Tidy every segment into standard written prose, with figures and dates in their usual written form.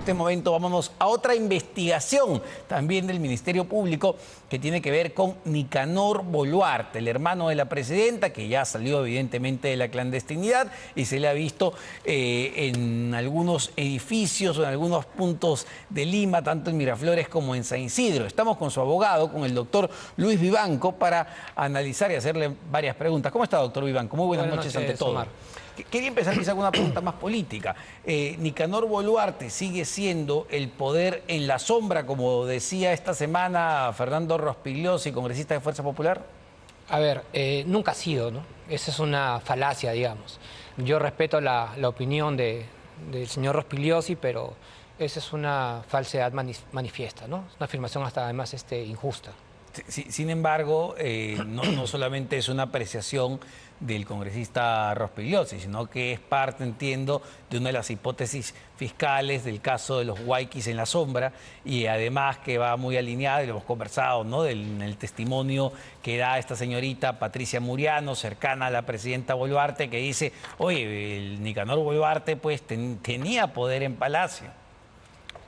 este momento vámonos a otra investigación también del Ministerio Público que tiene que ver con Nicanor Boluarte, el hermano de la presidenta, que ya salió evidentemente de la clandestinidad y se le ha visto en algunos edificios o en algunos puntos de Lima, tanto en Miraflores como en San Isidro. Estamos con su abogado, con el doctor Luis Vivanco, para analizar y hacerle varias preguntas. ¿Cómo está, doctor Vivanco? Muy buenas noches ante todo. Omar. Quería empezar quizá con una pregunta más política. Nicanor Boluarte sigue siendo el poder en la sombra, como decía esta semana Fernando Rospigliosi, congresista de Fuerza Popular. A ver, nunca ha sido, ¿no? Esa es una falacia, digamos. Yo respeto la opinión del señor Rospigliosi, pero esa es una falsedad manifiesta, ¿no? Es una afirmación hasta además injusta. Sin embargo, no solamente es una apreciación del congresista Rospigliosi, sino que es parte, entiendo, de una de las hipótesis fiscales del caso de los huayquis en la sombra, y además que va muy alineada, y lo hemos conversado, ¿no?, en el testimonio que da esta señorita Patricia Muriano, cercana a la presidenta Boluarte, que dice, oye, el Nicanor Boluarte pues tenía poder en Palacio.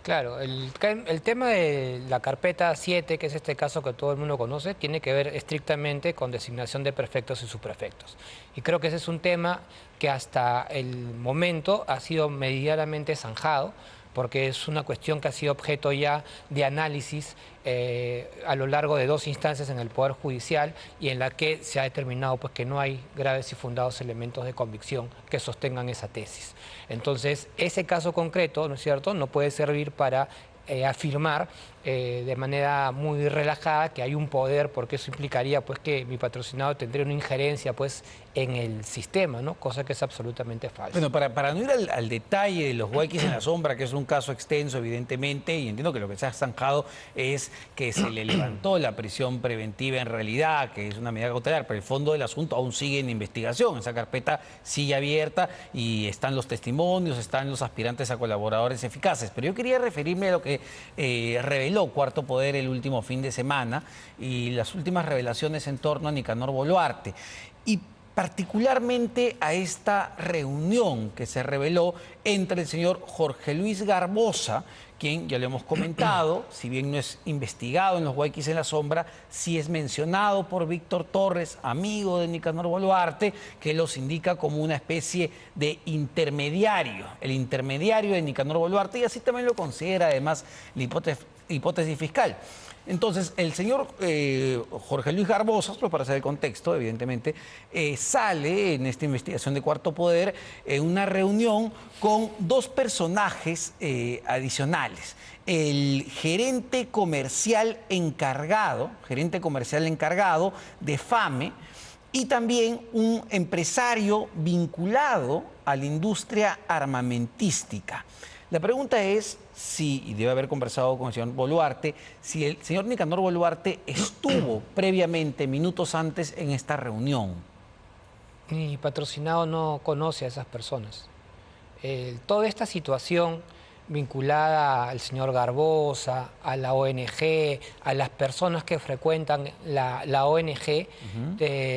Claro, el tema de la carpeta 7, que es este caso que todo el mundo conoce, tiene que ver estrictamente con designación de prefectos y subprefectos. Y creo que ese es un tema que hasta el momento ha sido medianamente zanjado, porque es una cuestión que ha sido objeto ya de análisis a lo largo de 2 instancias en el Poder Judicial, y en la que se ha determinado pues, que no hay graves y fundados elementos de convicción que sostengan esa tesis. Entonces, ese caso concreto, ¿no es cierto?, no puede servir para afirmar de manera muy relajada que hay un poder, porque eso implicaría pues, que mi patrocinado tendría una injerencia pues, en el sistema, ¿no? Cosa que es absolutamente falsa. Bueno, para no ir al detalle de los huayquis en la sombra, que es un caso extenso, evidentemente, y entiendo que lo que se ha zanjado es que se le levantó la prisión preventiva en realidad, que es una medida cautelar, pero el fondo del asunto aún sigue en investigación. Esa carpeta sigue abierta y están los testimonios, están los aspirantes a colaboradores eficaces. Pero yo quería referirme a lo que reveló Cuarto Poder el último fin de semana y las últimas revelaciones en torno a Nicanor Boluarte. Y particularmente a esta reunión que se reveló entre el señor Jorge Luis Garbosa, quien, ya lo hemos comentado, si bien no es investigado en los huayquis en la sombra, sí es mencionado por Víctor Torres, amigo de Nicanor Boluarte, que los indica como una especie de intermediario, el intermediario de Nicanor Boluarte, y así también lo considera además la hipótesis fiscal. Entonces, el señor Jorge Luis Garbosa, solo para hacer el contexto, evidentemente, sale en esta investigación de Cuarto Poder en una reunión con 2 personajes adicionales. El gerente comercial encargado de FAME, y también un empresario vinculado a la industria armamentística. La pregunta es si, y debe haber conversado con el señor Boluarte, si el señor Nicanor Boluarte estuvo previamente, minutos antes, en esta reunión. Mi patrocinado no conoce a esas personas. Toda esta situación vinculada al señor Garbosa, a la ONG, a las personas que frecuentan la ONG,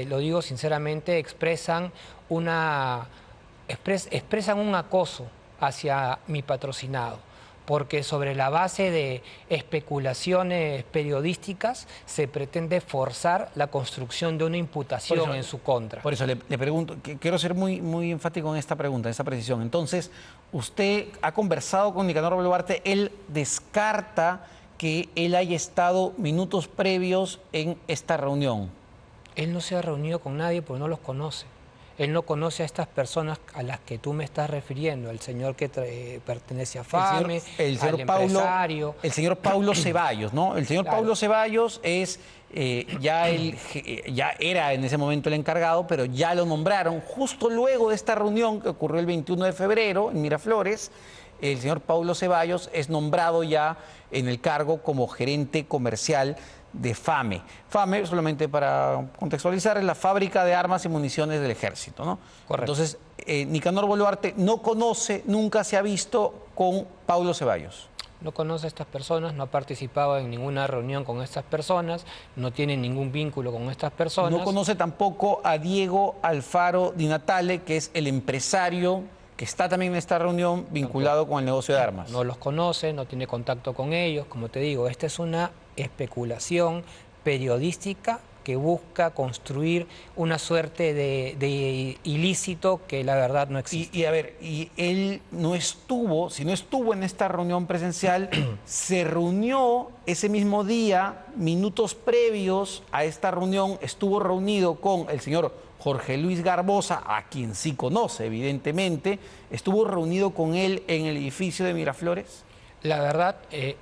lo digo sinceramente, expresan un acoso hacia mi patrocinado, porque sobre la base de especulaciones periodísticas se pretende forzar la construcción de una imputación en su contra. Por eso le pregunto, quiero ser muy enfático en esta pregunta, en esta precisión. Entonces, usted ha conversado con Nicanor Boluarte, él descarta que él haya estado minutos previos en esta reunión. Él no se ha reunido con nadie porque no los conoce. Él no conoce a estas personas a las que tú me estás refiriendo, el señor que pertenece a FAME, al empresario. El señor Paulo Ceballos, ¿no? El señor Paulo Ceballos es, ya era en ese momento el encargado, pero ya lo nombraron justo luego de esta reunión que ocurrió el 21 de febrero en Miraflores. El señor Paulo Ceballos es nombrado ya en el cargo como gerente comercial de FAME. FAME, solamente para contextualizar, es la fábrica de armas y municiones del ejército, ¿no? Correcto. Entonces, Nicanor Boluarte no conoce, nunca se ha visto con Paulo Ceballos. No conoce a estas personas, no ha participado en ninguna reunión con estas personas, no tiene ningún vínculo con estas personas. No conoce tampoco a Diego Alfaro Di Natale, que es el empresario que está también en esta reunión vinculado con el negocio de armas. No los conoce, no tiene contacto con ellos. Como te digo, esta es una especulación periodística que busca construir una suerte de ilícito que la verdad no existe. Y a ver, y él no estuvo, si no estuvo en esta reunión presencial, se reunió ese mismo día, minutos previos a esta reunión, estuvo reunido con el señor Jorge Luis Garbosa, a quien sí conoce, evidentemente. ¿Estuvo reunido con él en el edificio de Miraflores? La verdad,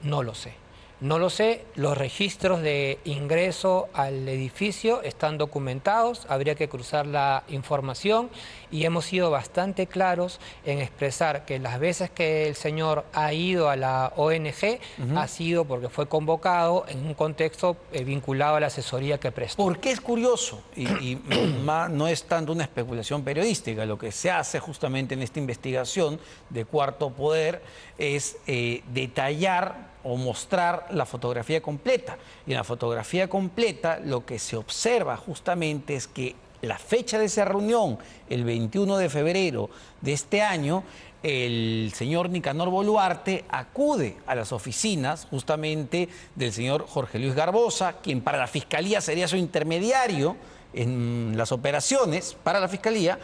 no lo sé. No lo sé, los registros de ingreso al edificio están documentados, habría que cruzar la información y hemos sido bastante claros en expresar que las veces que el señor ha ido a la ONG ha sido porque fue convocado en un contexto vinculado a la asesoría que prestó. Porque es curioso y no es tanto una especulación periodística, lo que se hace justamente en esta investigación de Cuarto Poder es detallar o mostrar la fotografía completa. Y en la fotografía completa lo que se observa justamente es que la fecha de esa reunión, el 21 de febrero de este año, el señor Nicanor Boluarte acude a las oficinas justamente del señor Jorge Luis Garbosa, quien para la Fiscalía sería su intermediario en las operaciones para la Fiscalía,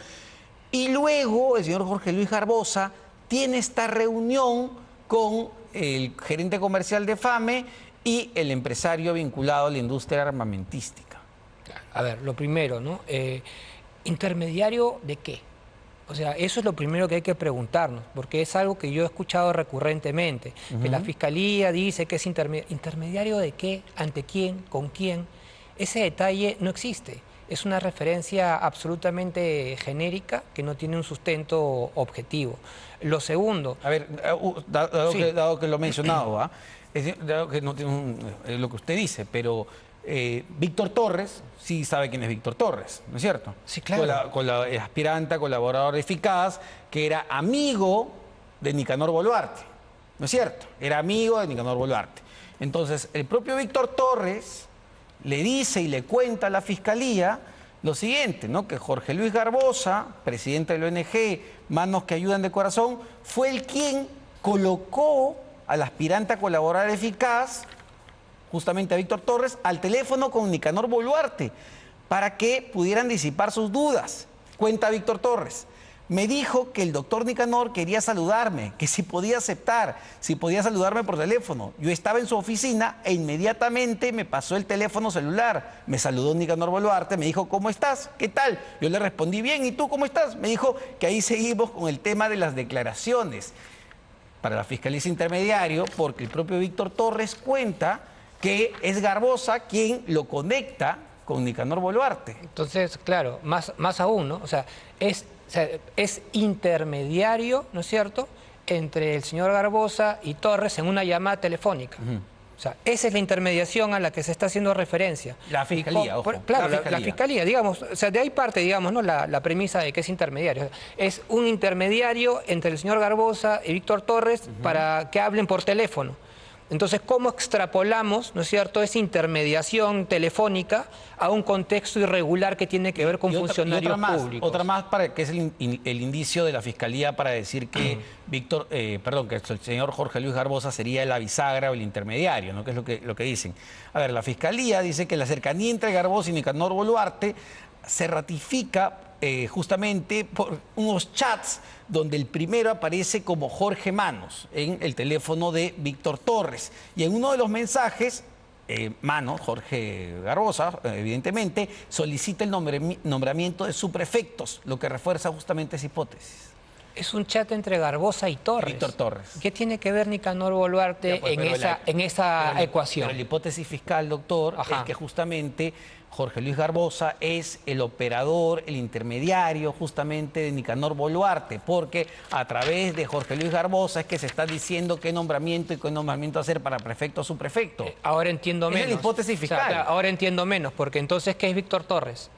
y luego el señor Jorge Luis Garbosa tiene esta reunión con el gerente comercial de FAME y el empresario vinculado a la industria armamentística. A ver, lo primero, ¿no? ¿Intermediario de qué? O sea, eso es lo primero que hay que preguntarnos, porque es algo que yo he escuchado recurrentemente, que la Fiscalía dice que es intermediario de qué, ante quién, con quién. Ese detalle no existe. Es una referencia absolutamente genérica que no tiene un sustento objetivo. Lo segundo... A ver, dado que lo he mencionado, dado que no tiene lo que usted dice, pero Víctor Torres sí sabe quién es Víctor Torres, ¿no es cierto? Sí, claro. Con la aspirante, colaborador eficaz, que era amigo de Nicanor Boluarte, ¿no es cierto? Era amigo de Nicanor Boluarte. Entonces, el propio Víctor Torres le dice y le cuenta a la Fiscalía lo siguiente, ¿no? Que Jorge Luis Garbosa, presidente de la ONG Manos que Ayudan de Corazón, fue el quien colocó al aspirante a colaborar eficaz, justamente a Víctor Torres, al teléfono con Nicanor Boluarte, para que pudieran disipar sus dudas. Cuenta Víctor Torres. Me dijo que el doctor Nicanor quería saludarme, que si podía aceptar, si podía saludarme por teléfono. Yo estaba en su oficina e inmediatamente me pasó el teléfono celular. Me saludó Nicanor Boluarte, me dijo, ¿cómo estás? ¿Qué tal? Yo le respondí, bien, ¿y tú cómo estás? Me dijo que ahí seguimos con el tema de las declaraciones. Para la Fiscalía es intermediario porque el propio Víctor Torres cuenta que es Garbosa quien lo conecta con Nicanor Boluarte. Entonces, claro, más aún, ¿no? O sea, es intermediario, ¿no es cierto?, entre el señor Garbosa y Torres en una llamada telefónica. O sea, esa es la intermediación a la que se está haciendo referencia. La Fiscalía, ojo. Claro, la Fiscalía, digamos, o sea, de ahí parte, digamos, ¿no? la premisa de que es intermediario. O sea, es un intermediario entre el señor Garbosa y Víctor Torres para que hablen por teléfono. Entonces, ¿cómo extrapolamos, ¿no es cierto?, esa intermediación telefónica a un contexto irregular que tiene que ver con funcionarios públicos? Otra más para que es el indicio de la Fiscalía para decir que que el señor Jorge Luis Garbosa sería la bisagra o el intermediario, ¿no? Que es lo que dicen. A ver, la Fiscalía dice que la cercanía entre Garbosa y Nicanor Boluarte se ratifica justamente por unos chats donde el primero aparece como Jorge Manos en el teléfono de Víctor Torres. Y en uno de los mensajes, Manos, Jorge Garbosa, evidentemente, solicita el nombramiento de subprefectos, lo que refuerza justamente esa hipótesis. Es un chat entre Garbosa y Torres. Víctor Torres. ¿Qué tiene que ver Nicanor Boluarte en esa ecuación? Pero la hipótesis fiscal, doctor, es que justamente Jorge Luis Garbosa es el operador, el intermediario justamente de Nicanor Boluarte, porque a través de Jorge Luis Garbosa es que se está diciendo qué nombramiento y qué nombramiento hacer para prefecto o subprefecto. Ahora entiendo menos. Es la hipótesis fiscal. O sea, ahora entiendo menos, porque entonces, ¿qué es Víctor Torres?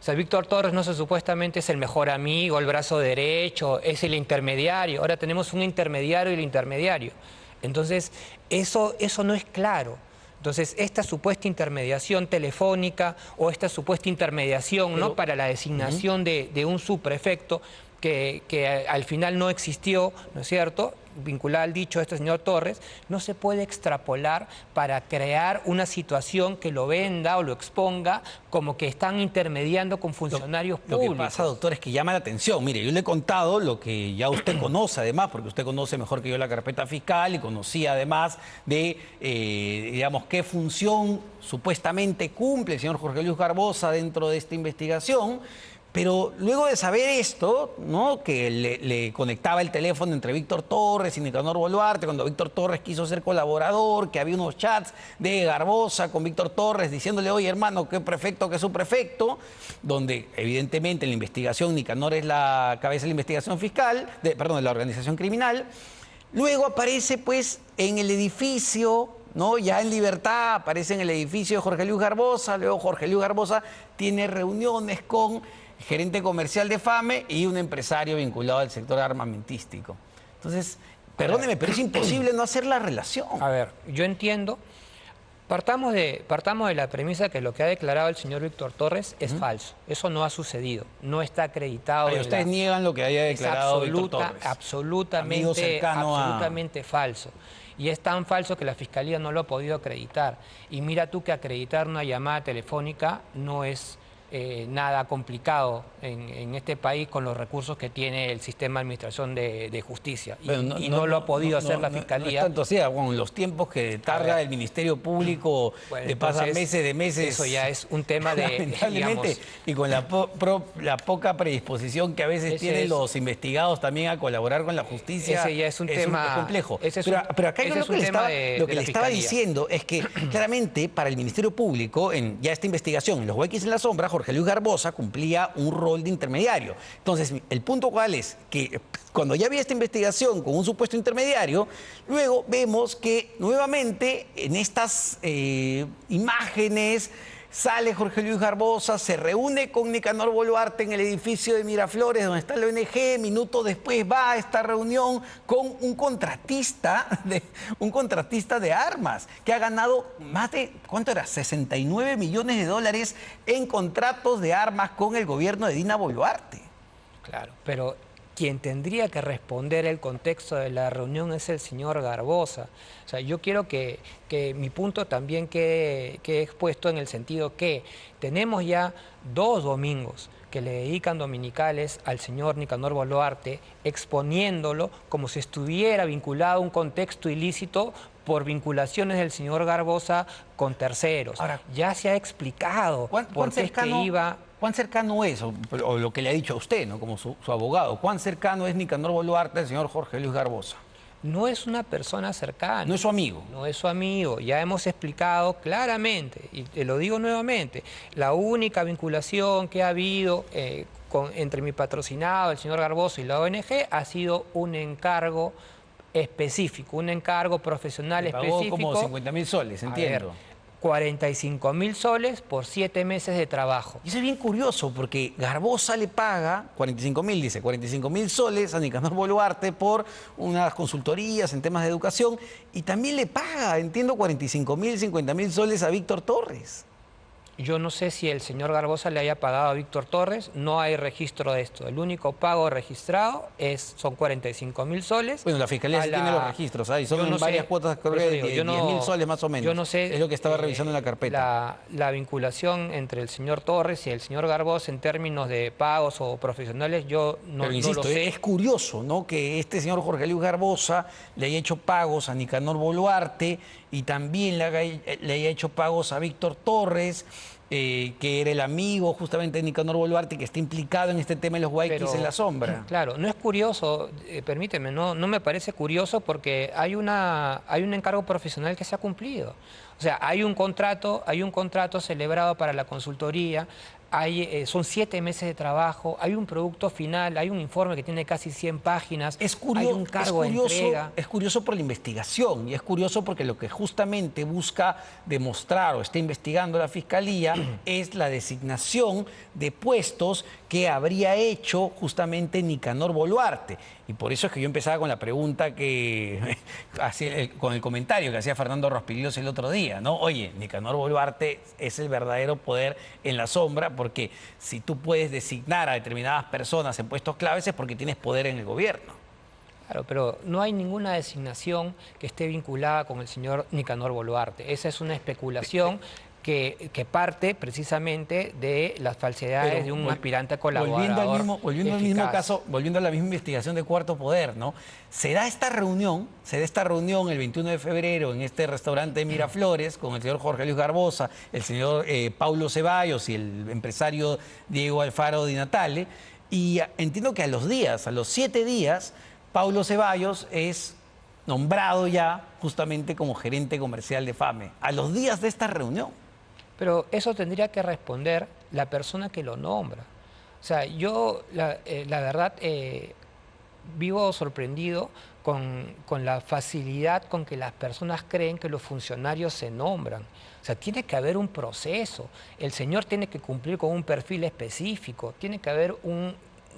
O sea, Víctor Torres no sé, supuestamente es el mejor amigo, el brazo derecho, es el intermediario. Ahora tenemos un intermediario y el intermediario. Entonces, eso no es claro. Entonces, esta supuesta intermediación telefónica o esta supuesta intermediación, ¿no?, para la designación de un subprefecto que al final no existió, ¿no es cierto?, vinculada al dicho de este señor Torres, no se puede extrapolar para crear una situación que lo venda o lo exponga como que están intermediando con funcionarios públicos. Lo que pasa, doctor, es que llama la atención. Mire, yo le he contado lo que ya usted conoce además, porque usted conoce mejor que yo la carpeta fiscal y conocía además de, digamos, qué función supuestamente cumple el señor Jorge Luis Garbosa dentro de esta investigación. Pero luego de saber esto, ¿no?, que le conectaba el teléfono entre Víctor Torres y Nicanor Boluarte, cuando Víctor Torres quiso ser colaborador, que había unos chats de Garbosa con Víctor Torres diciéndole, oye hermano, qué prefecto, qué subprefecto, donde evidentemente en la investigación Nicanor es la cabeza de la investigación fiscal, perdón, de la organización criminal. Luego aparece pues en el edificio, ¿no?, ya en libertad, aparece en el edificio de Jorge Luis Garbosa. Luego Jorge Luis Garbosa tiene reuniones con gerente comercial de FAME y un empresario vinculado al sector armamentístico. Entonces, perdóneme, pero es imposible no hacer la relación. A ver, yo entiendo. Partamos de la premisa que lo que ha declarado el señor Víctor Torres es falso. Eso no ha sucedido, no está acreditado. Ay, ustedes niegan lo que haya declarado Víctor Torres. Absolutamente falso. Y es tan falso que la Fiscalía no lo ha podido acreditar. Y mira tú que acreditar una llamada telefónica no es nada complicado en este país con los recursos que tiene el sistema de administración de justicia. Y no lo ha podido hacer la Fiscalía. No es tanto así, con los tiempos que tarda el Ministerio Público, bueno, pasan meses de meses. Eso ya es un tema de, lamentablemente, digamos, y con la poca predisposición que a veces tienen los investigados también a colaborar con la justicia. Ese ya es un tema complejo. Pero acá yo lo que le estaba diciendo es que claramente para el Ministerio Público, en ya esta investigación, en los huequis en la sombra, Jorge Luis Garbosa cumplía un rol de intermediario. Entonces, el punto cuál es que cuando ya había esta investigación con un supuesto intermediario, luego vemos que nuevamente en estas imágenes sale Jorge Luis Garbosa, se reúne con Nicanor Boluarte en el edificio de Miraflores, donde está la ONG. Minutos después va a esta reunión con un contratista de armas, que ha ganado más de, ¿cuánto era?, 69 millones de dólares en contratos de armas con el gobierno de Dina Boluarte. Claro, pero quien tendría que responder el contexto de la reunión es el señor Garbosa. O sea, yo quiero que mi punto también quede expuesto en el sentido que tenemos ya 2 domingos que le dedican dominicales al señor Nicanor Boluarte, exponiéndolo como si estuviera vinculado a un contexto ilícito por vinculaciones del señor Garbosa con terceros. Ahora, ya se ha explicado por qué es que iba... ¿Cuán cercano es, o lo que le ha dicho a usted, ¿no?, como su abogado, cuán cercano es Nicanor Boluarte al señor Jorge Luis Garbosa? No es una persona cercana. No es su amigo. No es su amigo. Ya hemos explicado claramente, y te lo digo nuevamente, la única vinculación que ha habido entre mi patrocinado, el señor Garbosa, y la ONG ha sido un encargo específico, un encargo profesional específico. Pagó como 50.000 soles, entiendo. 45.000 soles por 7 meses de trabajo. Y eso es bien curioso, porque Garbosa le paga 45.000, dice, 45.000 soles a Nicanor Boluarte por unas consultorías en temas de educación, y también le paga, entiendo, 45.000, 50.000 soles a Víctor Torres. Yo no sé si el señor Garbosa le haya pagado a Víctor Torres, no hay registro de esto. El único pago registrado son 45.000 soles. Bueno, la Fiscalía sí tiene los registros, ¿sabes? Son varias cuotas, creo que de 10.000 soles más o menos. Yo no sé, es lo que estaba revisando en la carpeta. La vinculación entre el señor Torres y el señor Garbosa en términos de pagos o profesionales, yo no, pero insisto, no lo sé. Es curioso, ¿no?, que este señor Jorge Luis Garbosa le haya hecho pagos a Nicanor Boluarte y también le haya hecho pagos a Víctor Torres, que era el amigo justamente de Nicanor Boluarte, que está implicado en este tema de los huayquis en la sombra. Claro, no es curioso, permíteme, no me parece curioso porque hay un encargo profesional que se ha cumplido. O sea, hay un contrato celebrado para la consultoría, son 7 meses de trabajo, hay un producto final, hay un informe que tiene casi 100 páginas, hay un cargo de entrega. Es curioso por la investigación y es curioso porque lo que justamente busca demostrar o está investigando la Fiscalía es la designación de puestos qué habría hecho justamente Nicanor Boluarte. Y por eso es que yo empezaba con la pregunta que con el comentario que hacía Fernando Rospigliosi el otro día, ¿no? Oye, Nicanor Boluarte es el verdadero poder en la sombra, porque si tú puedes designar a determinadas personas en puestos claves es porque tienes poder en el gobierno. Claro, pero no hay ninguna designación que esté vinculada con el señor Nicanor Boluarte. Esa es una especulación que parte precisamente de las falsedades Pero de un aspirante colaborador volviendo al mismo eficaz. caso, volviendo a la misma investigación de Cuarto Poder, ¿no? Se da esta reunión el 21 de febrero en este restaurante de Miraflores con el señor Jorge Luis Garbosa, el señor Paulo Ceballos y el empresario Diego Alfaro Di Natale, y entiendo que a los 7 días, Paulo Ceballos es nombrado ya justamente como gerente comercial de FAME, a los días de esta reunión. Pero eso tendría que responder la persona que lo nombra. O sea, yo la verdad vivo sorprendido con la facilidad con que las personas creen que los funcionarios se nombran. O sea, tiene que haber un proceso. El señor tiene que cumplir con un perfil específico. Tiene que haber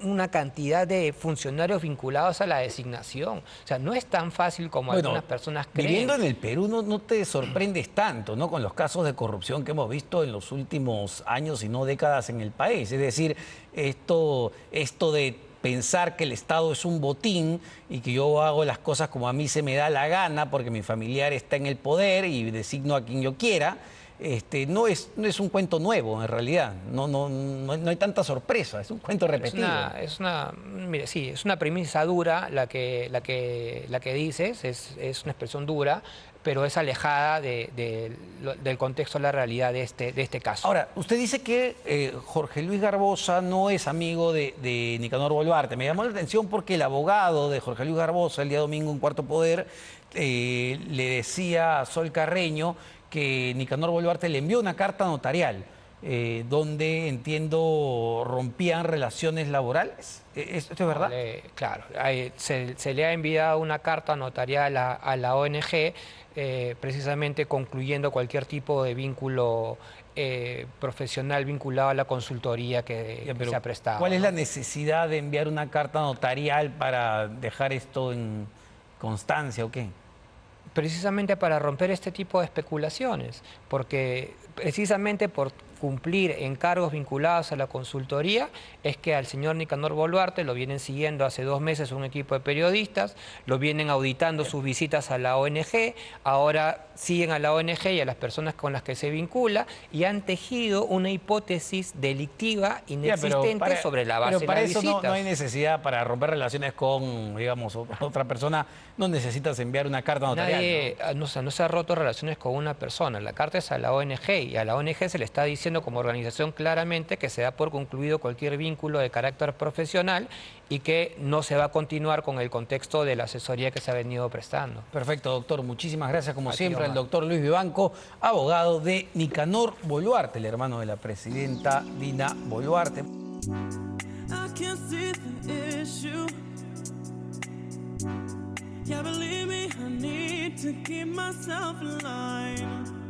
una cantidad de funcionarios vinculados a la designación. O sea, no es tan fácil como algunas personas creen. Viviendo en el Perú no te sorprendes tanto, ¿no? Con los casos de corrupción que hemos visto en los últimos años y no décadas en el país. Es decir, esto de pensar que el Estado es un botín y que yo hago las cosas como a mí se me da la gana porque mi familiar está en el poder y designo a quien yo quiera. No es un cuento nuevo, en realidad. No hay tanta sorpresa, es un cuento repetido. Mire, sí, es una premisa dura la que dices, es una expresión dura, pero es alejada del contexto de la realidad de este caso. Ahora, usted dice que Jorge Luis Garbosa no es amigo de Nicanor Boluarte. Me llamó la atención porque el abogado de Jorge Luis Garbosa, el día domingo en Cuarto Poder, le decía a Sol Carreño que Nicanor Boluarte le envió una carta notarial donde, entiendo, rompían relaciones laborales. ¿Esto es verdad? Claro, se le ha enviado una carta notarial a la ONG precisamente concluyendo cualquier tipo de vínculo profesional vinculado a la consultoría que se ha prestado. ¿Cuál es la necesidad de enviar una carta notarial para dejar esto en constancia o qué? Precisamente para romper este tipo de especulaciones, porque precisamente por cumplir encargos vinculados a la consultoría es que al señor Nicanor Boluarte lo vienen siguiendo hace 2 meses un equipo de periodistas, lo vienen auditando sus visitas a la ONG, ahora siguen a la ONG y a las personas con las que se vincula y han tejido una hipótesis delictiva inexistente sobre la base de las visitas. Pero para eso no hay necesidad, para romper relaciones con, digamos, otra persona, no necesitas enviar una carta notarial. No se ha roto relaciones con una persona, la carta es a la ONG y a la ONG se le está diciendo como organización claramente que se da por concluido cualquier vínculo de carácter profesional y que no se va a continuar con el contexto de la asesoría que se ha venido prestando. Perfecto, doctor. Muchísimas gracias, como siempre, al doctor Luis Vivanco, abogado de Nicanor Boluarte, el hermano de la presidenta Dina Boluarte. Yeah, believe me, I need to keep myself alive.